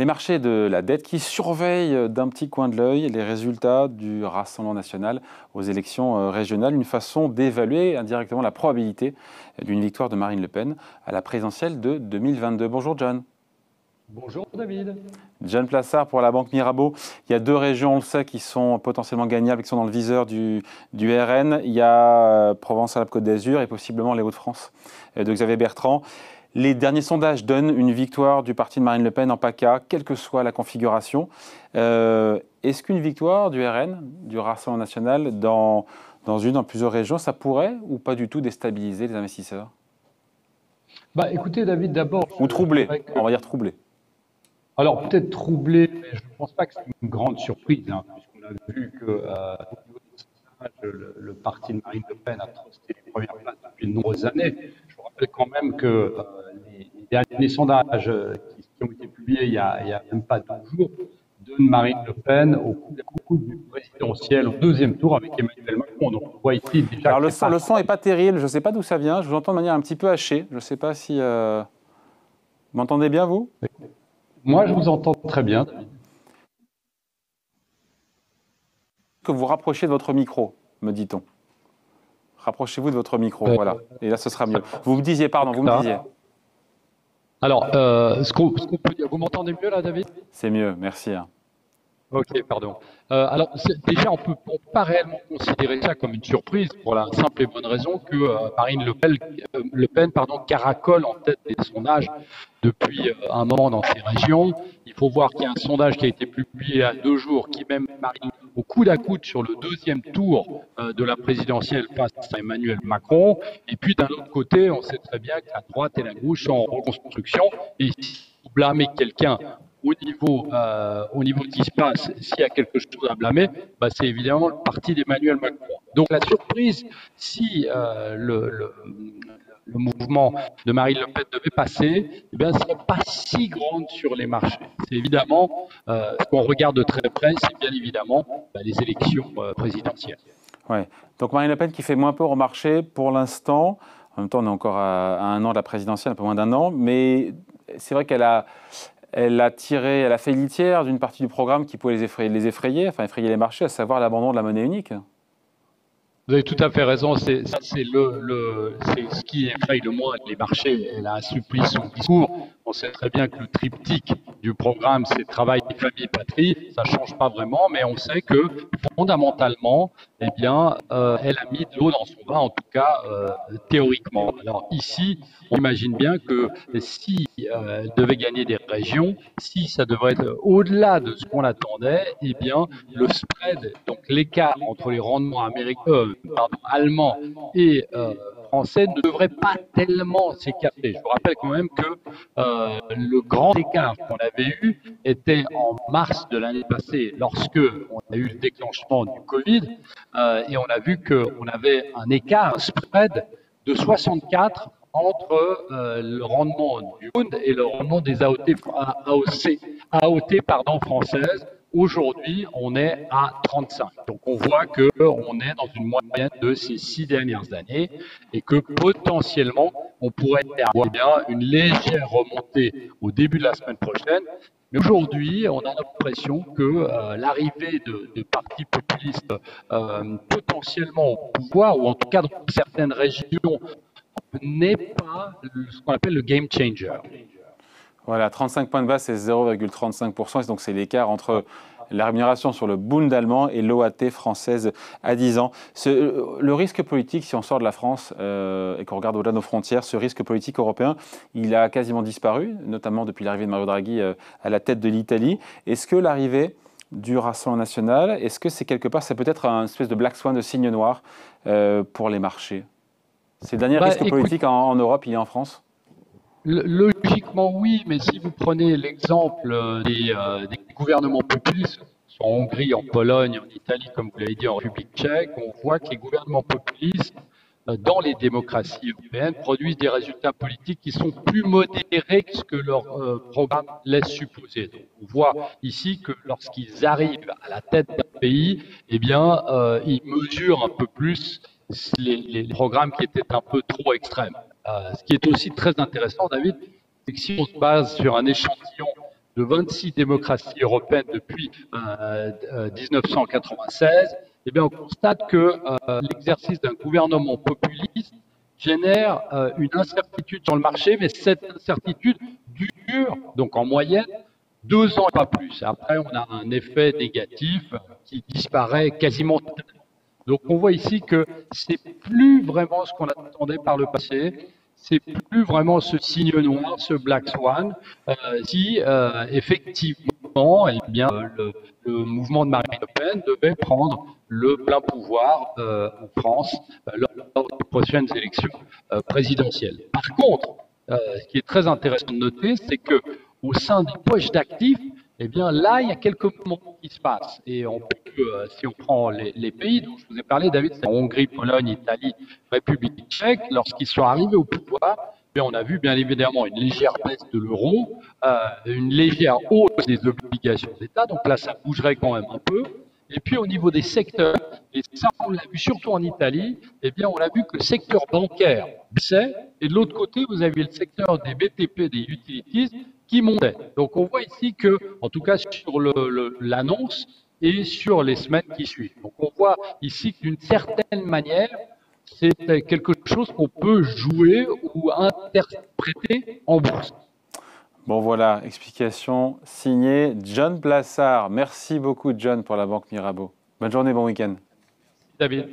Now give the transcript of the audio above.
Les marchés de la dette qui surveillent d'un petit coin de l'œil les résultats du Rassemblement national aux élections régionales, une façon d'évaluer indirectement la probabilité d'une victoire de Marine Le Pen à la présidentielle de 2022. Bonjour John. Bonjour David. John Plassard pour la Banque Mirabeau. Il y a deux régions, on le sait, qui sont potentiellement gagnables, qui sont dans le viseur du RN. Il y a Provence-Alpes-Côte d'Azur et possiblement les Hauts-de-France de Xavier Bertrand. Les derniers sondages donnent une victoire du parti de Marine Le Pen en PACA, quelle que soit la configuration. Est-ce qu'une victoire du RN, du Rassemblement national, dans plusieurs régions, ça pourrait ou pas du tout déstabiliser les investisseurs? Écoutez David, d'abord... Ou troubler, on va dire troubler. Alors peut-être troubler, mais je ne pense pas que c'est une grande surprise, puisqu'on a vu que au niveau des sondages, le parti de Marine Le Pen a trusté les premières places depuis de nombreuses années. Je vous rappelle quand même que les derniers sondages qui ont été publiés il y a même pas 2 jours donnent Marine Le Pen au coup du présidentiel au 2e tour avec Emmanuel Macron. Donc on voit ici déjà... Alors le son n'est pas terrible, je ne sais pas d'où ça vient, je vous entends de manière un petit peu hachée. Je ne sais pas si... Vous m'entendez bien, vous? Moi, je vous entends très bien. Que vous rapprochiez de votre micro, me dit-on. Rapprochez-vous de votre micro, voilà. Et là, ce sera mieux. Vous me disiez, pardon, vous me disiez. Alors, ce qu'on peut dire, vous m'entendez mieux là, David? C'est mieux, merci. Ok, pardon. Alors, déjà, on peut pas réellement considérer ça comme une surprise pour la simple et bonne raison que Marine Le Pen caracole en tête des sondages depuis un moment dans ces régions. Il faut voir qu'il y a un sondage qui a été publié il y a 2 jours qui met Marine au coude à coude sur le 2e tour de la présidentielle face à Emmanuel Macron. Et puis, d'un autre côté, on sait très bien que la droite et la gauche sont en reconstruction. Et si vous blâmez quelqu'un au niveau de ce qui se passe, s'il y a quelque chose à blâmer, c'est évidemment le parti d'Emmanuel Macron. Donc la surprise, si le mouvement de Marine Le Pen devait passer, ne serait pas si grande sur les marchés. C'est évidemment, ce qu'on regarde de très près, c'est bien évidemment les élections présidentielles. Ouais. Donc Marine Le Pen qui fait moins peur au marché pour l'instant. En même temps, on est encore à 1 an de la présidentielle, un peu moins d'1 an, mais c'est vrai qu'elle a fait litière d'une partie du programme qui pouvait les effrayer les marchés, à savoir l'abandon de la monnaie unique. Vous avez tout à fait raison, c'est ce qui effraie le moins les marchés. Elle a assoupli son discours. On sait très bien que le triptyque du programme, c'est travail, famille, patrie. Ça change pas vraiment, mais on sait que fondamentalement, elle a mis de l'eau dans son vin, en tout cas théoriquement. Alors ici, on imagine bien que si elle devait gagner des régions, si ça devrait être au-delà de ce qu'on attendait, le spread, donc l'écart entre les rendements allemands et français ne devrait pas tellement s'écarter. Je vous rappelle quand même que le grand écart qu'on avait eu était en mars de l'année passée, lorsque on a eu le déclenchement du Covid, et on a vu qu'on avait un écart, un spread de 64 entre le rendement du Bund et le rendement des AOT françaises. Aujourd'hui, on est à 35. Donc, on voit qu'on est dans une moyenne de ces 6 dernières années et que potentiellement, on pourrait avoir une légère remontée au début de la semaine prochaine. Mais aujourd'hui, on a l'impression que l'arrivée de partis populistes potentiellement au pouvoir, ou en tout cas dans certaines régions, n'est pas ce qu'on appelle le game changer. Voilà, 35 points de base, c'est 0,35%. Donc, c'est l'écart entre la rémunération sur le Bund allemand et l'OAT française à 10 ans. Le risque politique, si on sort de la France et qu'on regarde au-delà de nos frontières, ce risque politique européen, il a quasiment disparu, notamment depuis l'arrivée de Mario Draghi à la tête de l'Italie. Est-ce que l'arrivée du Rassemblement national, est-ce que c'est quelque part, c'est peut-être un espèce de black swan, de signe noir pour les marchés? C'est le dernier risque politique en Europe, il est en France? Logiquement, oui, mais si vous prenez l'exemple des gouvernements populistes, en Hongrie, en Pologne, en Italie, comme vous l'avez dit, en République tchèque, on voit que les gouvernements populistes, dans les démocraties européennes, produisent des résultats politiques qui sont plus modérés que ce que leur programme laisse supposer. Donc, on voit ici que lorsqu'ils arrivent à la tête d'un pays, ils mesurent un peu plus les programmes qui étaient un peu trop extrêmes. Ce qui est aussi très intéressant, David, c'est que si on se base sur un échantillon de 26 démocraties européennes depuis 1996, eh bien, on constate que l'exercice d'un gouvernement populiste génère une incertitude sur le marché, mais cette incertitude dure, donc en moyenne, 2 ans et pas plus. Après, on a un effet négatif qui disparaît quasiment totalement. Donc, on voit ici que c'est plus vraiment ce qu'on attendait par le passé. C'est plus vraiment ce signe noir, ce Black Swan, si effectivement, eh bien, le mouvement de Marine Le Pen devait prendre le plein pouvoir en France lors des prochaines élections présidentielles. Par contre, ce qui est très intéressant de noter, c'est que au sein des poches d'actifs, eh bien là, il y a quelques mouvements qui se passent. Et on peut, si on prend les pays dont je vous ai parlé, David, c'est Hongrie, Pologne, Italie, République tchèque, lorsqu'ils sont arrivés au pouvoir, eh bien, on a vu bien évidemment une légère baisse de l'euro, une légère hausse des obligations d'État, donc là, ça bougerait quand même un peu. Et puis au niveau des secteurs, et ça on l'a vu surtout en Italie, eh bien on a vu que le secteur bancaire baissait, et de l'autre côté vous avez le secteur des BTP, des utilities, qui montait. Donc on voit ici que, en tout cas sur l'annonce et sur les semaines qui suivent. Donc on voit ici que d'une certaine manière, c'est quelque chose qu'on peut jouer ou interpréter en bourse. Bon voilà, explication signée John Plassard. Merci beaucoup John pour la Banque Mirabeau. Bonne journée, bon week-end. David.